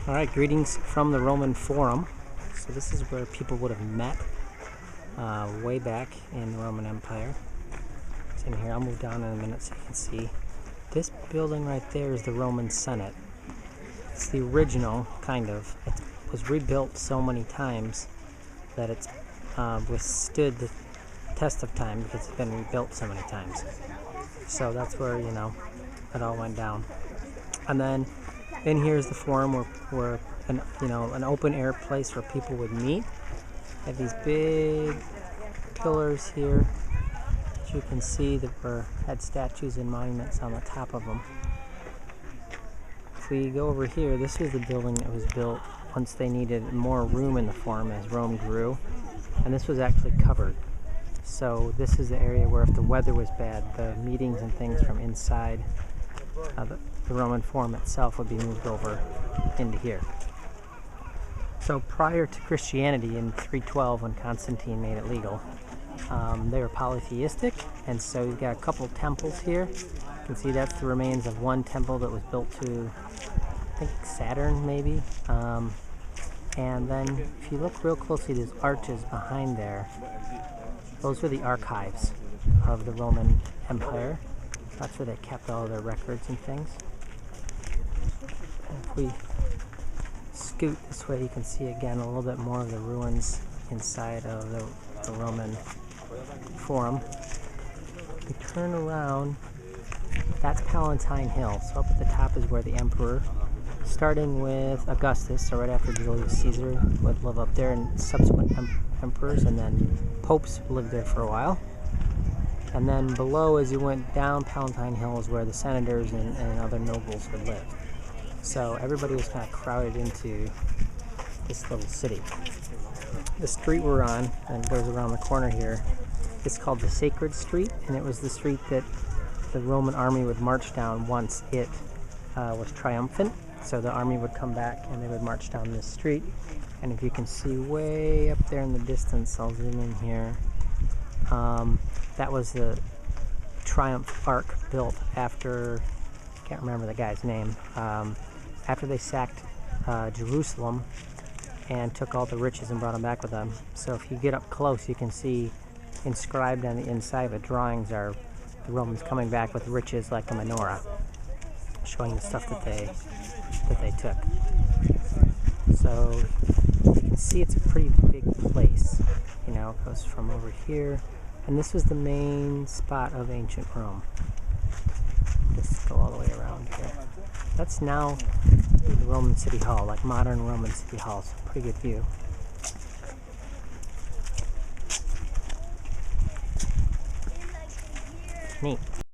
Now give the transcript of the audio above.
Alright, greetings from the Roman Forum. So this is where people would have met way back in the Roman Empire. It's in here. I'll move down in a minute so you can see. This building right there is the Roman Senate. It's the original, kind of. It was rebuilt so many times that it's withstood the test of time because it's been rebuilt so many times. So that's where, it all went down. And then in here is the forum where an open air place where people would meet. Have these big pillars here that you can see that had statues and monuments on the top of them. If we go over here, this was the building that was built once they needed more room in the forum as Rome grew, and this was actually covered. So this is the area where if the weather was bad, the meetings and things from inside the Roman Forum itself would be moved over into here. So prior to Christianity in 312, when Constantine made it legal, they were polytheistic, and so you've got a couple temples here. You can see that's the remains of one temple that was built to, I think, Saturn maybe. And then if you look real closely, there's arches behind there. Those were the archives of the Roman Empire. That's where they kept all their records and things. And if we scoot this way, you can see again a little bit more of the ruins inside of the Roman Forum. We turn around, that's Palatine Hill. So up at the top is where the emperor, starting with Augustus, so right after Julius Caesar, would live up there, and subsequent emperors, and then popes lived there for a while. And then below, as you went down Palatine Hill, is where the senators and other nobles would live. So everybody was kind of crowded into this little city. The street we're on, and it goes around the corner here, is called the Sacred Street, and it was the street that the Roman army would march down once it was triumphant. So the army would come back and they would march down this street. And if you can see way up there in the distance, I'll zoom in here, that was the Triumph Arch built after, I can't remember the guy's name, after they sacked Jerusalem and took all the riches and brought them back with them. So if you get up close, you can see inscribed on the inside of the drawings are the Romans coming back with riches like a menorah, showing the stuff that they took. So you can see it's a pretty big place. It goes from over here, and this was the main spot of ancient Rome. Just go all the way around here. That's now the Roman City Hall, like modern Roman City Halls. Pretty good view. Neat.